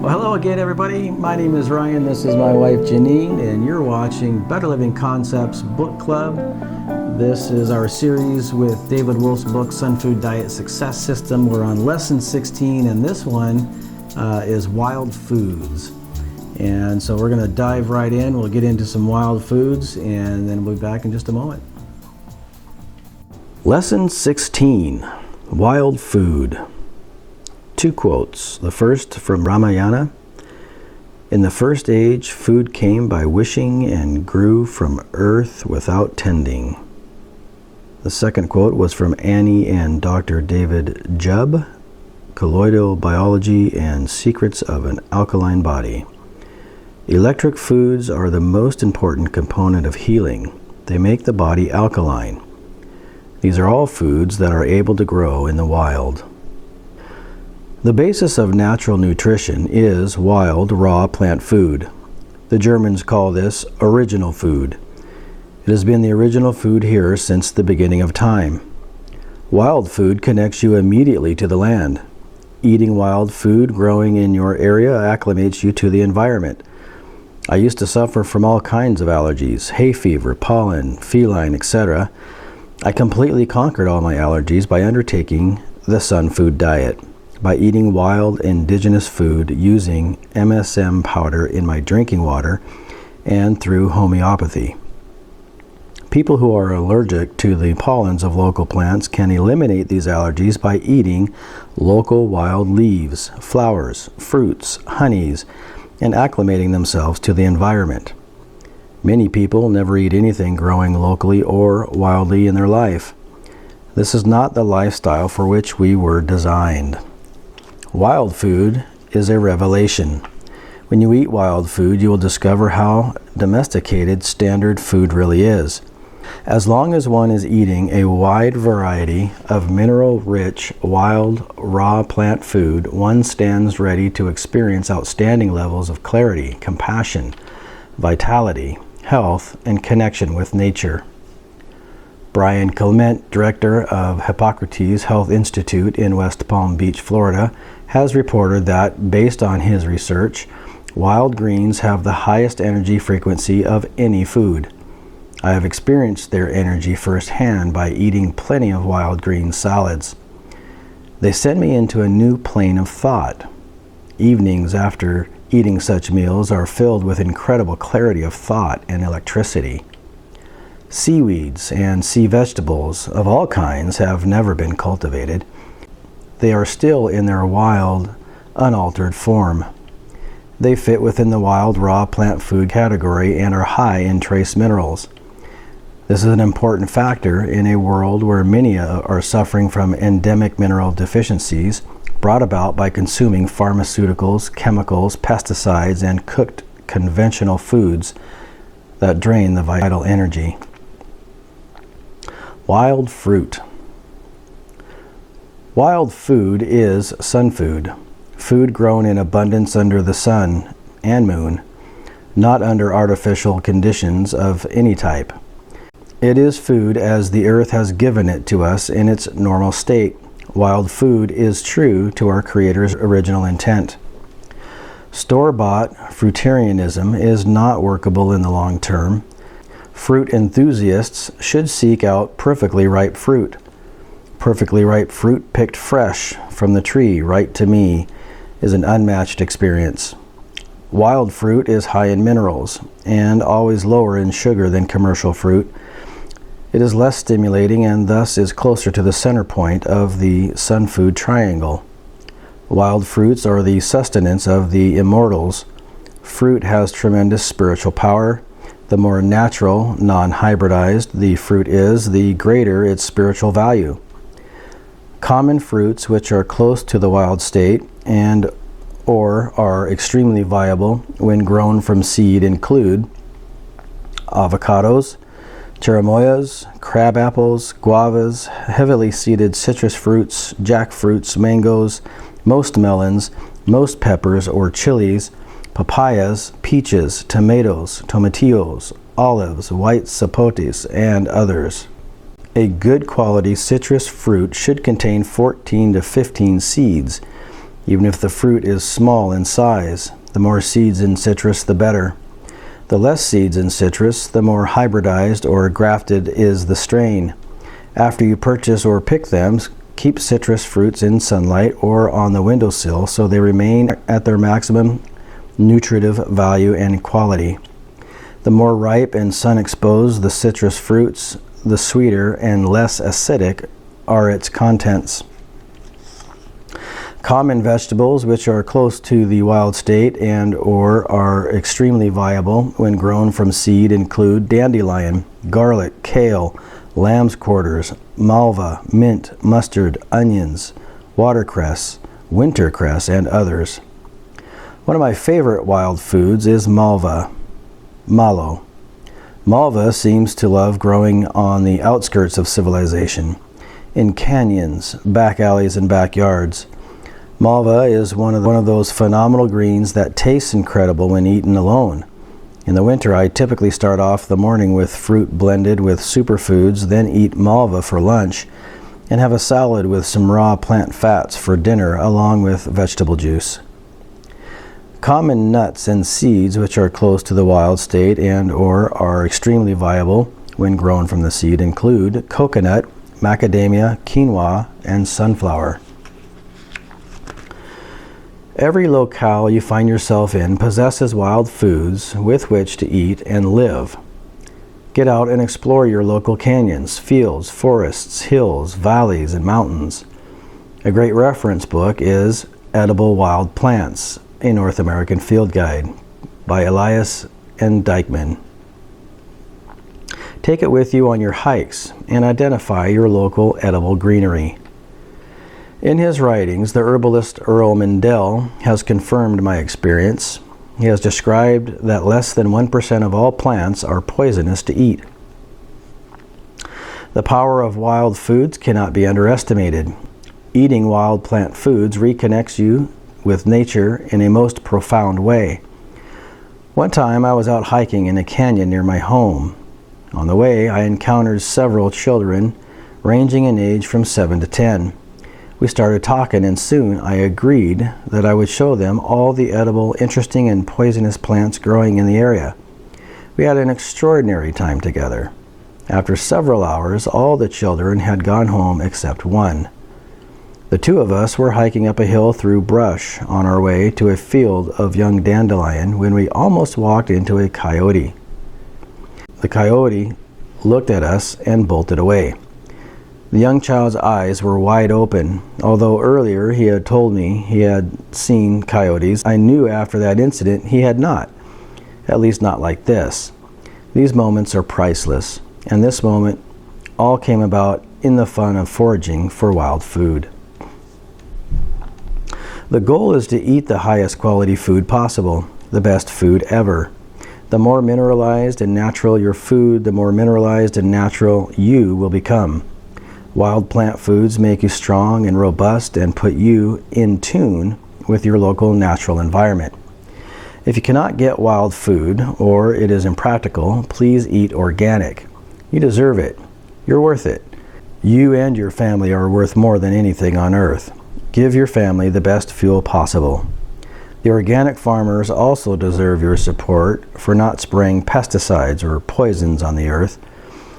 Well, hello again, everybody. My name is Ryan. This is my wife, Janine, and you're watching Better Living Concepts Book Club. This is our series with David Wolfe's book, Sunfood Diet Success System. We're on Lesson 16, and this one is wild foods. And so we're going to dive right in. We'll get into some wild foods, and then we'll be back in just a moment. Lesson 16, Wild Food. Two quotes. The first from Ramayana. In the first age, food came by wishing and grew from earth without tending. The second quote was from Annie and Dr. David Jubb, Colloidal Biology and Secrets of an Alkaline Body. Electric foods are the most important component of healing. They make the body alkaline. These are all foods that are able to grow in the wild. The basis of natural nutrition is wild, raw plant food. The Germans call this original food. It has been the original food here since the beginning of time. Wild food connects you immediately to the land. Eating wild food growing in your area acclimates you to the environment. I used to suffer from all kinds of allergies, hay fever, pollen, feline, etc. I completely conquered all my allergies by undertaking the Sunfood diet, by eating wild indigenous food using MSM powder in my drinking water and through homeopathy. People who are allergic to the pollens of local plants can eliminate these allergies by eating local wild leaves, flowers, fruits, honeys, and acclimating themselves to the environment. Many people never eat anything growing locally or wildly in their life. This is not the lifestyle for which we were designed. Wild food is a revelation. When you eat wild food, you will discover how domesticated standard food really is. As long as one is eating a wide variety of mineral-rich, wild, raw plant food, one stands ready to experience outstanding levels of clarity, compassion, vitality, health, and connection with nature. Brian Clement, director of Hippocrates Health Institute in West Palm Beach, Florida, has reported that, based on his research, wild greens have the highest energy frequency of any food. I have experienced their energy firsthand by eating plenty of wild green salads. They send me into a new plane of thought. Evenings after eating such meals are filled with incredible clarity of thought and electricity. Seaweeds and sea vegetables of all kinds have never been cultivated. They are still in their wild, unaltered form. They fit within the wild, raw plant food category and are high in trace minerals. This is an important factor in a world where many are suffering from endemic mineral deficiencies brought about by consuming pharmaceuticals, chemicals, pesticides, and cooked conventional foods that drain the vital energy. Wild fruit. Wild food is sun food, food grown in abundance under the sun and moon, not under artificial conditions of any type. It is food as the earth has given it to us in its normal state. Wild food is true to our Creator's original intent. Store-bought fruitarianism is not workable in the long term. Fruit enthusiasts should seek out perfectly ripe fruit. Perfectly ripe fruit picked fresh from the tree right to me is an unmatched experience. Wild fruit is high in minerals and always lower in sugar than commercial fruit. It is less stimulating and thus is closer to the center point of the Sunfood triangle. Wild fruits are the sustenance of the immortals. Fruit has tremendous spiritual power. The more natural, non-hybridized the fruit is, the greater its spiritual value. Common fruits which are close to the wild state and or are extremely viable when grown from seed include avocados, cherimoyas, crab apples, guavas, heavily seeded citrus fruits, jackfruits, mangoes, most melons, most peppers or chilies, papayas, peaches, tomatoes, tomatillos, olives, white sapotes, and others. A good quality citrus fruit should contain 14 to 15 seeds. even if the fruit is small in size. The more seeds in citrus, the better. The less seeds in citrus, the more hybridized or grafted is the strain. After you purchase or pick them, keep citrus fruits in sunlight or on the windowsill so they remain at their maximum nutritive value and quality. The more ripe and sun-exposed the citrus fruits, the sweeter and less acidic are its contents. Common vegetables which are close to the wild state and or are extremely viable when grown from seed include dandelion, garlic, kale, lamb's quarters, malva, mint, mustard, onions, watercress, wintercress, and others. One of my favorite wild foods is malva, mallow. Malva seems to love growing on the outskirts of civilization, in canyons, back alleys, and backyards. Malva is one of those phenomenal greens that tastes incredible when eaten alone. In the winter, I typically start off the morning with fruit blended with superfoods, then eat malva for lunch, and have a salad with some raw plant fats for dinner along with vegetable juice. Common nuts and seeds which are close to the wild state and or are extremely viable when grown from the seed include coconut, macadamia, quinoa, and sunflower. Every locale you find yourself in possesses wild foods with which to eat and live. Get out and explore your local canyons, fields, forests, hills, valleys, and mountains. A great reference book is Edible Wild Plants, a North American Field Guide by Elias and Dykman. Take it with you on your hikes and identify your local edible greenery. In his writings, the herbalist Earl Mindell has confirmed my experience. He has described that less than 1% of all plants are poisonous to eat. The power of wild foods cannot be underestimated. Eating wild plant foods reconnects you with nature in a most profound way. One time I was out hiking in a canyon near my home. On the way, I encountered several children ranging in age from 7 to 10. We started talking, and soon I agreed that I would show them all the edible, interesting, and poisonous plants growing in the area. We had an extraordinary time together. After several hours, all the children had gone home except one. The two of us were hiking up a hill through brush on our way to a field of young dandelion when we almost walked into a coyote. The coyote looked at us and bolted away. The young child's eyes were wide open. Although earlier he had told me he had seen coyotes, I knew after that incident he had not. At least not like this. These moments are priceless, and this moment all came about in the fun of foraging for wild food. The goal is to eat the highest quality food possible, the best food ever. The more mineralized and natural your food, the more mineralized and natural you will become. Wild plant foods make you strong and robust and put you in tune with your local natural environment. If you cannot get wild food or it is impractical, please eat organic. You deserve it. You're worth it. You and your family are worth more than anything on earth. Give your family the best fuel possible. The organic farmers also deserve your support for not spraying pesticides or poisons on the earth.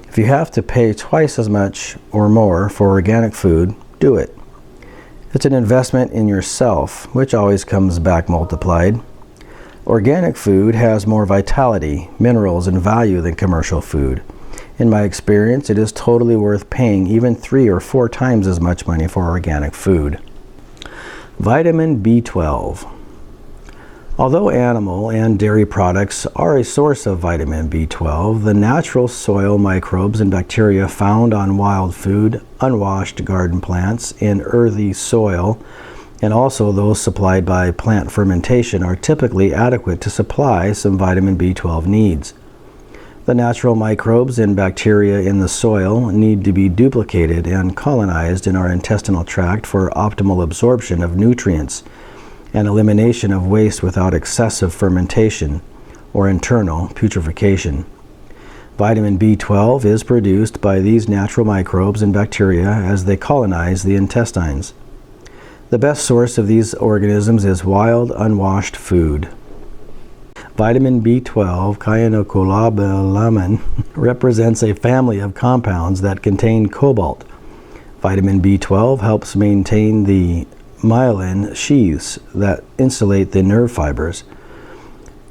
If you have to pay twice as much or more for organic food, do it. It's an investment in yourself, which always comes back multiplied. Organic food has more vitality, minerals, and value than commercial food. In my experience, it is totally worth paying even 3 or 4 times as much money for organic food. Vitamin B12. Although animal and dairy products are a source of vitamin B12, the natural soil microbes and bacteria found on wild food, unwashed garden plants, in earthy soil, and also those supplied by plant fermentation are typically adequate to supply some vitamin B12 needs. The natural microbes and bacteria in the soil need to be duplicated and colonized in our intestinal tract for optimal absorption of nutrients and elimination of waste without excessive fermentation or internal putrefaction. Vitamin B12 is produced by these natural microbes and bacteria as they colonize the intestines. The best source of these organisms is wild, unwashed food. Vitamin B12, cyanocobalamin, represents a family of compounds that contain cobalt. Vitamin B12 helps maintain the myelin sheaths that insulate the nerve fibers.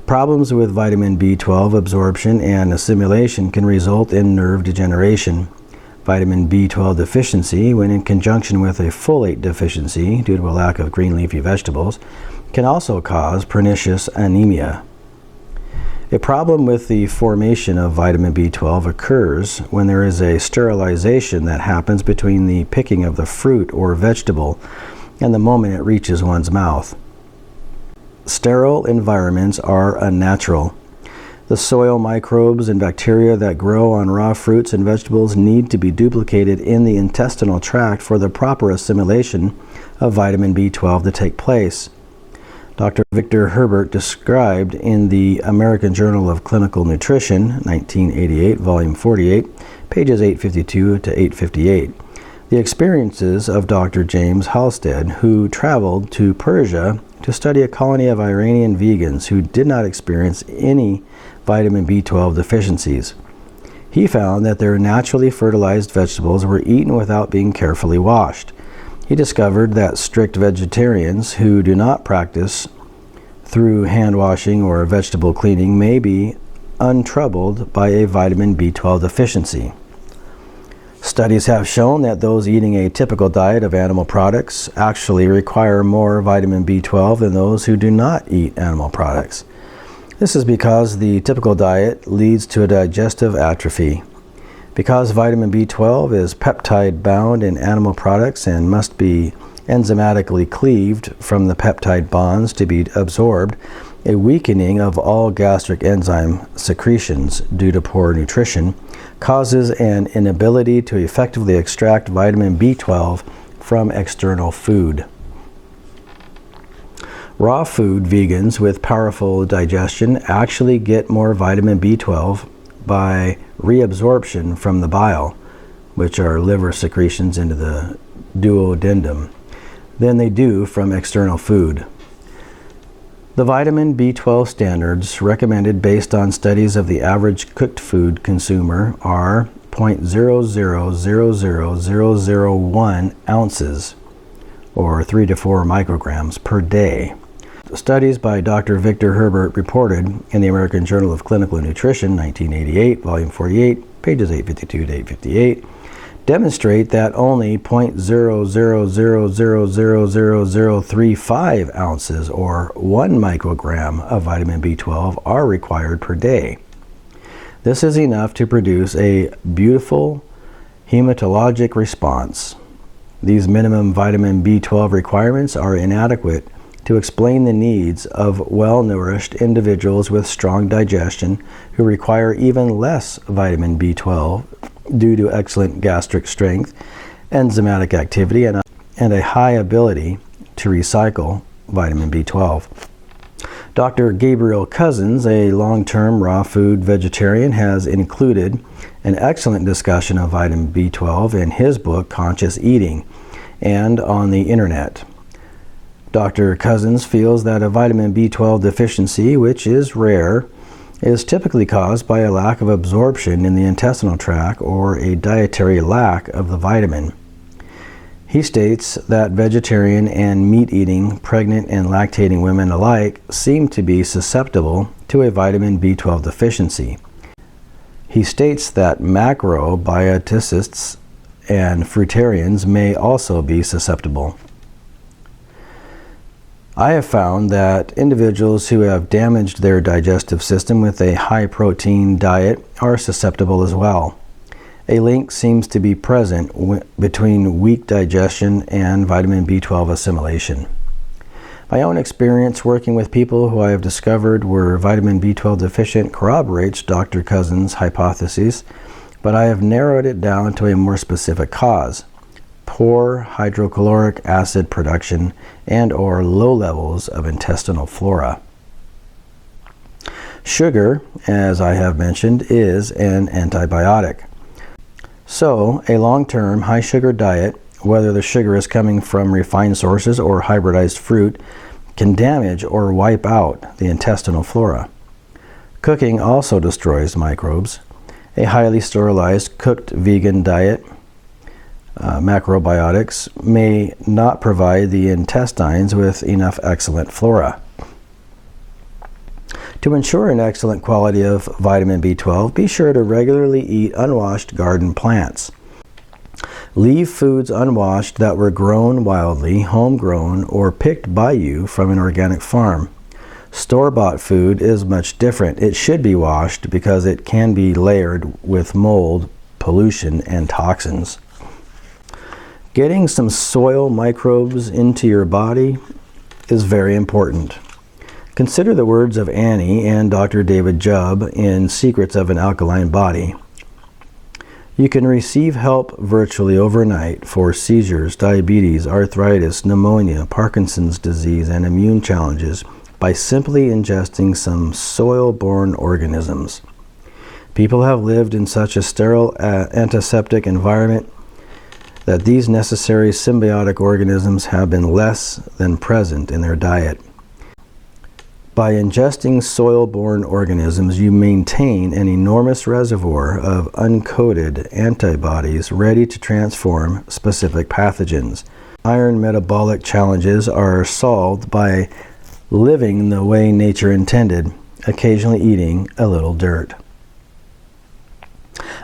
Problems with vitamin B12 absorption and assimilation can result in nerve degeneration. Vitamin B12 deficiency, when in conjunction with a folate deficiency due to a lack of green leafy vegetables, can also cause pernicious anemia. A problem with the formation of vitamin B12 occurs when there is a sterilization that happens between the picking of the fruit or vegetable and the moment it reaches one's mouth. Sterile environments are unnatural. The soil microbes and bacteria that grow on raw fruits and vegetables need to be duplicated in the intestinal tract for the proper assimilation of vitamin B12 to take place. Dr. Victor Herbert described in the American Journal of Clinical Nutrition, 1988, volume 48, pages 852 to 858, the experiences of Dr. James Halstead, who traveled to Persia to study a colony of Iranian vegans who did not experience any vitamin B12 deficiencies. He found that their naturally fertilized vegetables were eaten without being carefully washed. He discovered that strict vegetarians who do not practice through hand washing or vegetable cleaning may be untroubled by a vitamin B12 deficiency. Studies have shown that those eating a typical diet of animal products actually require more vitamin B12 than those who do not eat animal products. This is because the typical diet leads to a digestive atrophy. Because vitamin B12 is peptide bound in animal products and must be enzymatically cleaved from the peptide bonds to be absorbed, a weakening of all gastric enzyme secretions due to poor nutrition causes an inability to effectively extract vitamin B12 from external food. Raw food vegans with powerful digestion actually get more vitamin B12 by reabsorption from the bile, which are liver secretions into the duodenum, than they do from external food. The vitamin B12 standards recommended based on studies of the average cooked food consumer are 0.0000001 ounces, or 3 to 4 micrograms per day. Studies by Dr. Victor Herbert reported in the American Journal of Clinical Nutrition, 1988, volume 48, pages 852 to 858, demonstrate that only 0.0000035 ounces, or 1 microgram of vitamin B12 are required per day. This is enough to produce a beautiful hematologic response. These minimum vitamin B12 requirements are inadequate to explain the needs of well-nourished individuals with strong digestion who require even less vitamin B12 due to excellent gastric strength, enzymatic activity, and a high ability to recycle vitamin B12. Dr. Gabriel Cousins, a long-term raw food vegetarian, has included an excellent discussion of vitamin B12 in his book, Conscious Eating, and on the internet. Dr. Cousins feels that a vitamin B12 deficiency, which is rare, is typically caused by a lack of absorption in the intestinal tract or a dietary lack of the vitamin. He states that vegetarian and meat-eating, pregnant and lactating women alike seem to be susceptible to a vitamin B12 deficiency. He states that macrobioticists and fruitarians may also be susceptible. I have found that individuals who have damaged their digestive system with a high-protein diet are susceptible as well. A link seems to be present between weak digestion and vitamin B12 assimilation. My own experience working with people who I have discovered were vitamin B12 deficient corroborates Dr. Cousins' hypotheses, but I have narrowed it down to a more specific cause: poor hydrochloric acid production and/or low levels of intestinal flora. Sugar, as I have mentioned, is an antibiotic. So, a long-term high-sugar diet whether the sugar is coming from refined sources or hybridized fruit, can damage or wipe out the intestinal flora. Cooking also destroys microbes. A highly sterilized, cooked vegan diet, macrobiotics, may not provide the intestines with enough excellent flora. To ensure an excellent quality of vitamin B12, be sure to regularly eat unwashed garden plants. Leave foods unwashed that were grown wildly, homegrown, or picked by you from an organic farm. Store-bought food is much different. It should be washed because it can be layered with mold, pollution, and toxins. Getting some soil microbes into your body is very important. Consider the words of Annie and Dr. David Jubb in Secrets of an Alkaline Body. You can receive help virtually overnight for seizures, diabetes, arthritis, pneumonia, Parkinson's disease, and immune challenges by simply ingesting some soil-borne organisms. People have lived in such a sterile, antiseptic environment that these necessary symbiotic organisms have been less than present in their diet. By ingesting soil-borne organisms, you maintain an enormous reservoir of uncoated antibodies ready to transform specific pathogens. Iron metabolic challenges are solved by living the way nature intended, occasionally eating a little dirt.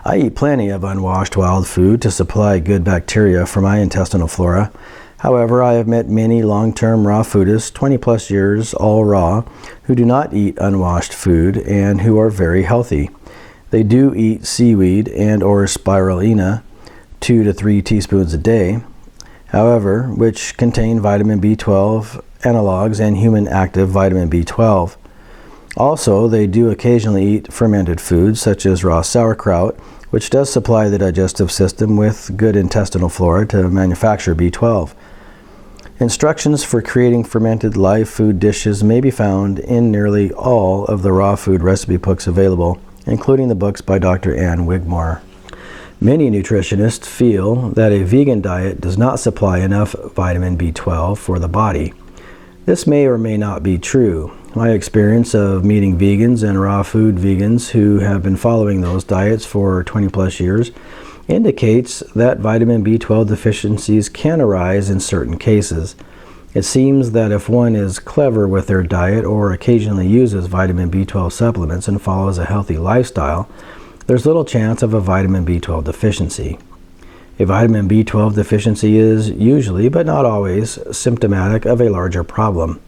I eat plenty of unwashed wild food to supply good bacteria for my intestinal flora. However, I have met many long-term raw foodists, 20 plus years all raw, who do not eat unwashed food and who are very healthy. They do eat seaweed and or spirulina 2 to 3 teaspoons a day, however, which contain vitamin B12 analogs and human active vitamin B12. Also, they do occasionally eat fermented foods such as raw sauerkraut, which does supply the digestive system with good intestinal flora to manufacture B12. Instructions for creating fermented live food dishes may be found in nearly all of the raw food recipe books available, including the books by Dr. Ann Wigmore. Many nutritionists feel that a vegan diet does not supply enough vitamin B12 for the body. This may or may not be true. My experience of meeting vegans and raw food vegans who have been following those diets for 20 plus years indicates that vitamin B12 deficiencies can arise in certain cases. It seems that if one is clever with their diet or occasionally uses vitamin B12 supplements and follows a healthy lifestyle, there's little chance of a vitamin B12 deficiency. A vitamin B12 deficiency is usually, but not always, symptomatic of a larger problem.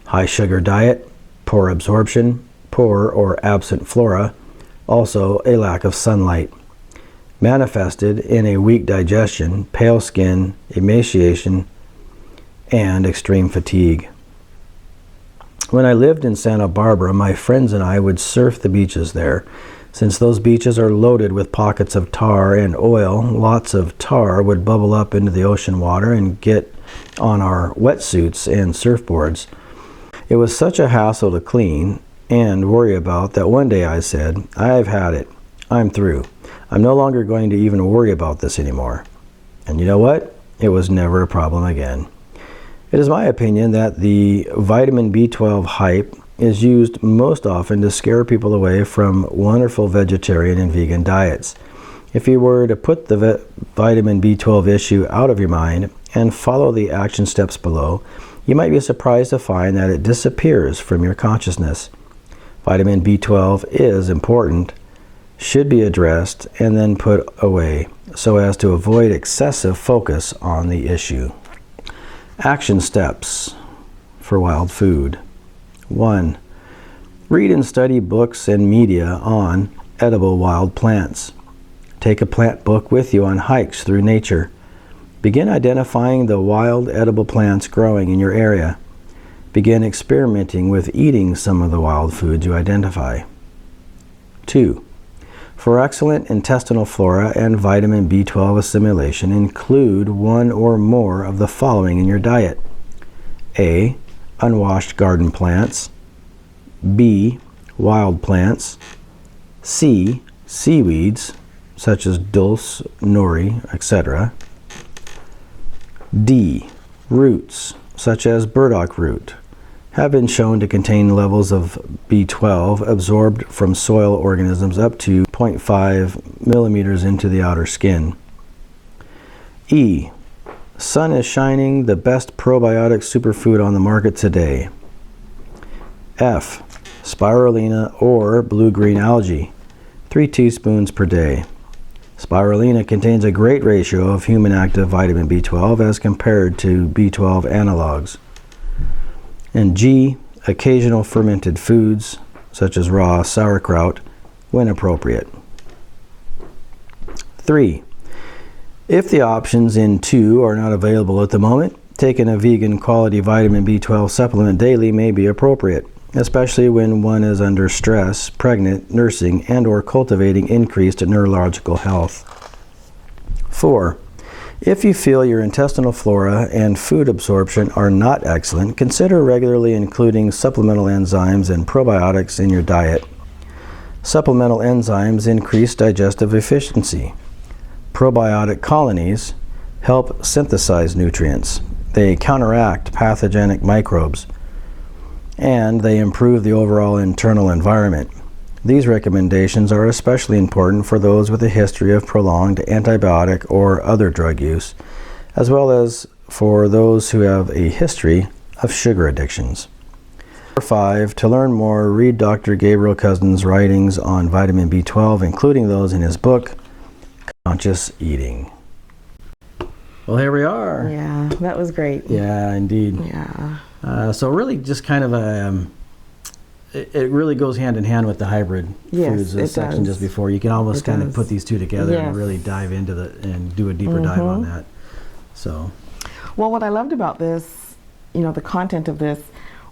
High sugar diet, poor absorption, poor or absent flora, also a lack of sunlight. Manifested in a weak digestion, pale skin, emaciation, and extreme fatigue. When I lived in Santa Barbara, my friends and I would surf the beaches there. Since those beaches are loaded with pockets of tar and oil, lots of tar would bubble up into the ocean water and get on our wetsuits and surfboards. It was such a hassle to clean and worry about that one day I said, "I've had it. I'm through. I'm no longer going to even worry about this anymore." And you know what? It was never a problem again. It is my opinion that the vitamin B12 hype is used most often to scare people away from wonderful vegetarian and vegan diets. If you were to put the vitamin B12 issue out of your mind and follow the action steps below, you might be surprised to find that it disappears from your consciousness. Vitamin B12 is important, should be addressed, and then put away so as to avoid excessive focus on the issue. Action steps for wild food. 1. Read and study books and media on edible wild plants. Take a plant book with you on hikes through nature. Begin identifying the wild edible plants growing in your area. Begin experimenting with eating some of the wild foods you identify. 2. For excellent intestinal flora and vitamin B12 assimilation, include one or more of the following in your diet. A. Unwashed garden plants. B. Wild plants. C. Seaweeds, such as dulse, nori, etc. D. Roots, such as burdock root, have been shown to contain levels of B12 absorbed from soil organisms up to 0.5 millimeters into the outer skin. E. Sun is shining, the best probiotic superfood on the market today. F. Spirulina or blue-green algae, 3 teaspoons per day. Spirulina contains a great ratio of human active vitamin B12 as compared to B12 analogs. And G. Occasional fermented foods, such as raw sauerkraut, when appropriate. 3. If the options in 2 are not available at the moment, taking a vegan quality vitamin B12 supplement daily may be appropriate, especially when one is under stress, pregnant, nursing, and/or cultivating increased neurological health. 4. If you feel your intestinal flora and food absorption are not excellent, consider regularly including supplemental enzymes and probiotics in your diet. Supplemental enzymes increase digestive efficiency. Probiotic colonies help synthesize nutrients. They counteract pathogenic microbes, and they improve the overall internal environment. These recommendations are especially important for those with a history of prolonged antibiotic or other drug use, as well as for those who have a history of sugar addictions. 5. To learn more, read Dr. Gabriel Cousins' writings on vitamin B12, including those in his book, Conscious Eating. Well, here we are. Yeah, that was great. Yeah, indeed. Yeah. So really just kind of a, it really goes hand in hand with the hybrid foods section just before. You can almost kind of put these two together and really dive into and do a deeper dive on that. So. Well, what I loved about this, the content of this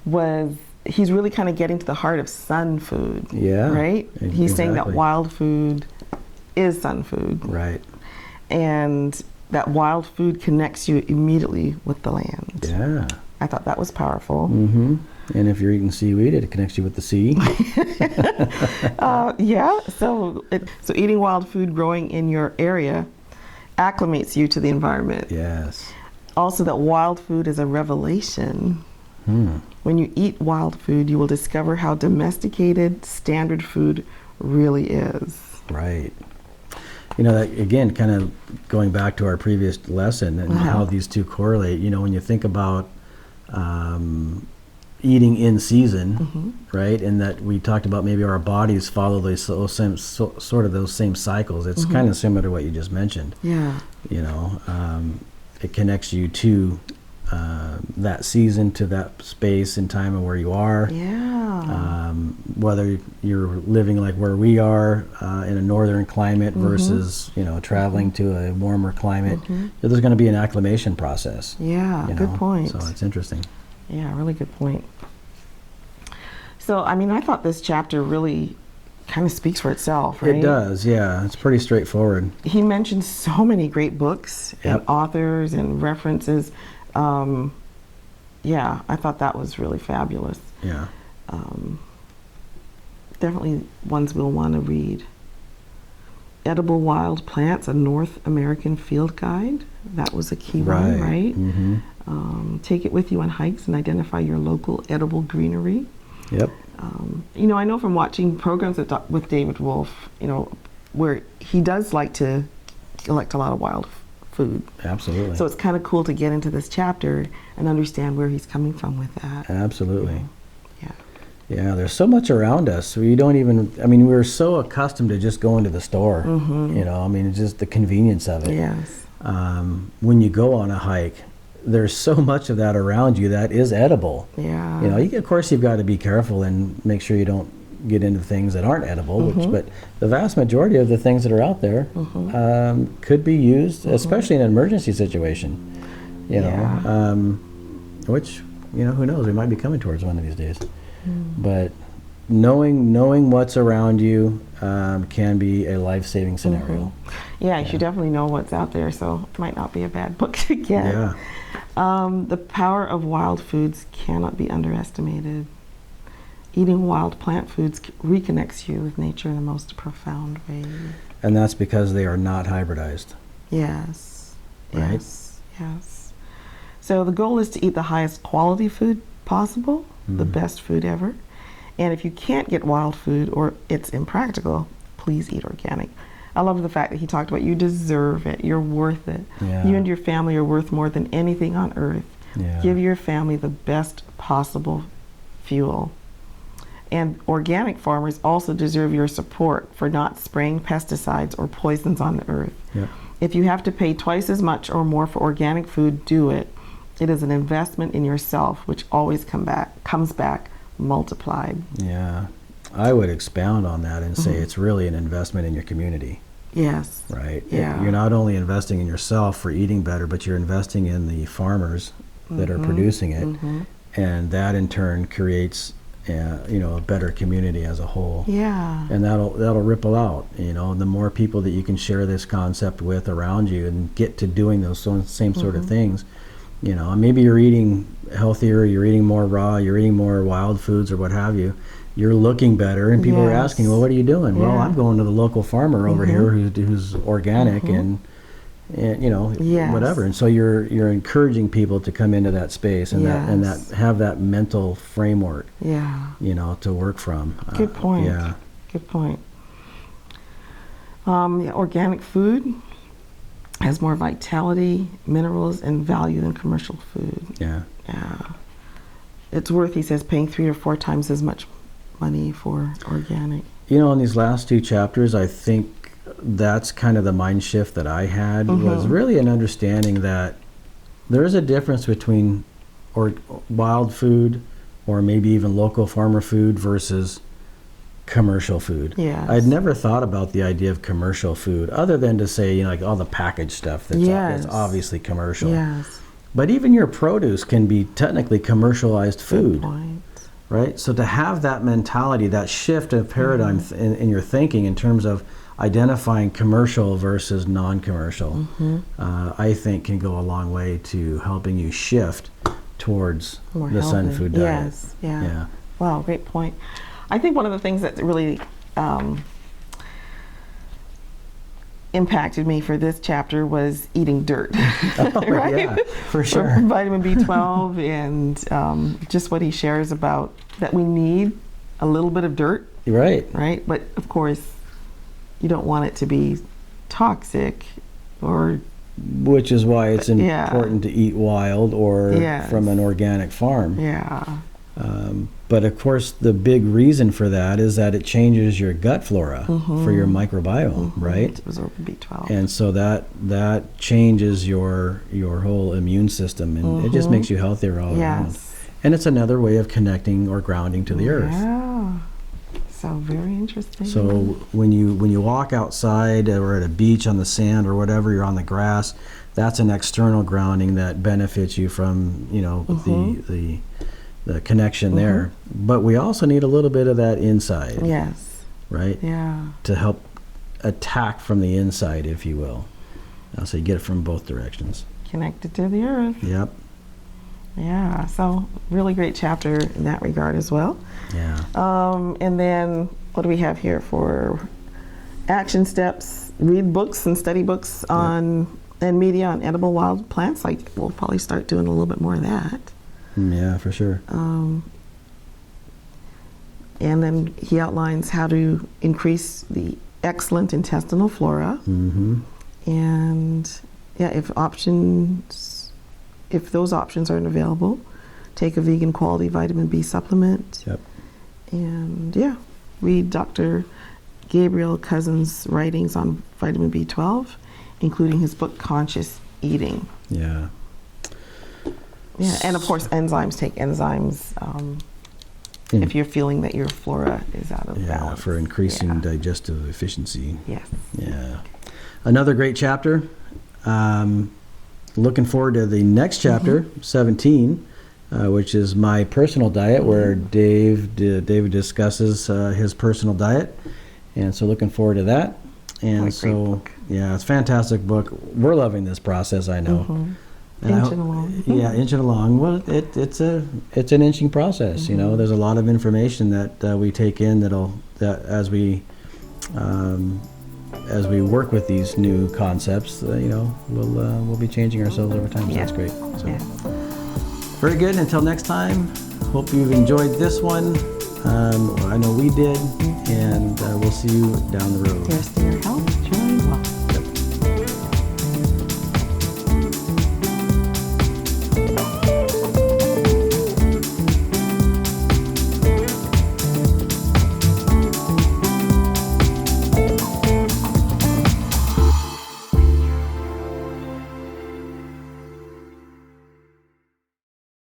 was he's really kind of getting to the heart of sun food. Yeah. Right? He's saying that wild food is sun food. Right. And that wild food connects you immediately with the land. Yeah. I thought that was powerful. Mm-hmm. And if you're eating seaweed, it connects you with the sea. Yeah. So eating wild food growing in your area acclimates you to the environment. Yes. Also, that wild food is a revelation. When you eat wild food, you will discover how domesticated standard food really is. Right. That, again, kind of going back to our previous lesson and how these two correlate, when you think about eating in season, right? And that we talked about maybe our bodies follow those same cycles. It's kind of similar to what you just mentioned. Yeah. It connects you to that season, to that space and time and where you are. Yeah. Whether you're living like where we are in a northern climate versus traveling to a warmer climate, there's going to be an acclimation process. Yeah, good point. So it's interesting. Yeah, really good point. So, I thought this chapter really kind of speaks for itself, right? It does, yeah. It's pretty straightforward. He mentions so many great books and authors and references. Yeah, I thought that was really fabulous. Yeah. Definitely ones we'll want to read. Edible Wild Plants, a North American Field Guide. That was a key one, right? Mm-hmm. Take it with you on hikes and identify your local edible greenery. Yep. I know from watching programs with David Wolfe, where he does like to collect a lot of wild food. Absolutely. So it's kind of cool to get into this chapter and understand where he's coming from with that. Absolutely. Yeah. Yeah, there's so much around us. We don't even, we're so accustomed to just going to the store. It's just the convenience of it. Yes. When you go on a hike, there's so much of that around you that is edible. Yeah. Of course you've got to be careful and make sure you don't get into things that aren't edible, but the vast majority of the things that are out there could be used, especially in an emergency situation. Which, who knows, we might be coming towards one of these days. But knowing what's around you can be a life-saving scenario. Yeah, you should definitely know what's out there, so it might not be a bad book to get. Yeah. The power of wild foods cannot be underestimated. Eating wild plant foods reconnects you with nature in the most profound way. And that's because they are not hybridized. Yes. Right? Yes. So the goal is to eat the highest quality food possible, the best food ever. And if you can't get wild food or it's impractical, please eat organic. I love the fact that he talked about you deserve it, you're worth it. Yeah. You and your family are worth more than anything on earth. Yeah. Give your family the best possible fuel. And organic farmers also deserve your support for not spraying pesticides or poisons on the earth. Yep. If you have to pay twice as much or more for organic food, do it. It is an investment in yourself, which always comes back multiplied. Yeah. I would expound on that and say it's really an investment in your community. Yes. Right? Yeah. You're not only investing in yourself for eating better, but you're investing in the farmers that are producing it. And that in turn creates a better community as a whole. Yeah. And that'll ripple out. The more people that you can share this concept with around you and get to doing those same sort of things, maybe you're eating healthier, you're eating more raw, you're eating more wild foods or what have you. You're looking better, and people are asking, well, what are you doing? Well, I'm going to the local farmer over here who's organic and whatever. And so you're encouraging people to come into that space and that have that mental framework, to work from. Good point. Good point. Organic food has more vitality, minerals, and value than commercial food. Yeah. It's worth, he says, paying 3 or 4 times as much money for organic. In these last 2 chapters, I think that's kind of the mind shift that I had was really an understanding that there is a difference between wild food or maybe even local farmer food versus commercial food. Yes. I'd never thought about the idea of commercial food other than to say, like all the packaged stuff that's obviously commercial. Yes. But even your produce can be technically commercialized food. Good point. Right? So to have that mentality, that shift of paradigm in your thinking in terms of identifying commercial versus non-commercial, I think can go a long way to helping you shift towards More the healthy. Sunfood diet. Yes. Yeah. Wow, great point. I think one of the things that really impacted me for this chapter was eating dirt. Right? Yeah, for sure. For vitamin B12 and just what he shares about that we need a little bit of dirt. Right. Right? But of course, you don't want it to be toxic or... Which is why it's important to eat wild or from an organic farm. Yeah. But of course, the big reason for that is that it changes your gut flora for your microbiome, right? Absorb B12. And so that changes your whole immune system, and it just makes you healthier all around. And it's another way of connecting or grounding to the earth. Yeah. So very interesting. So when you walk outside or at a beach on the sand or whatever, you're on the grass, that's an external grounding that benefits you from the connection there. But we also need a little bit of that inside. Yes. Right? Yeah. To help attack from the inside, if you will. So you get it from both directions. Connected to the earth. Yep. Yeah. So really great chapter in that regard as well. Yeah. And then what do we have here for action steps? Read books and study books on and media on edible wild plants. Like we'll probably start doing a little bit more of that. Yeah, for sure. And then he outlines how to increase the excellent intestinal flora. And if those options aren't available, take a vegan quality vitamin B supplement. Yep. And read Dr. Gabriel Cousin's writings on vitamin B12, including his book Conscious Eating. Yeah. Yeah, and of course enzymes. Take enzymes if you're feeling that your flora is out of balance. Yeah, for increasing digestive efficiency. Yes. Yeah. Another great chapter. Looking forward to the next chapter, 17, which is my personal diet, where David discusses his personal diet. And so looking forward to that. And so, it's a fantastic book. We're loving this process, I know. Inching along. Yeah, inching along. Well, it's an inching process. There's a lot of information that we take in that as we work with these new concepts, we'll be changing ourselves over time. So that's great. So. Yeah. Very good. Until next time, hope you've enjoyed this one. I know we did, and we'll see you down the road. Here's to your health.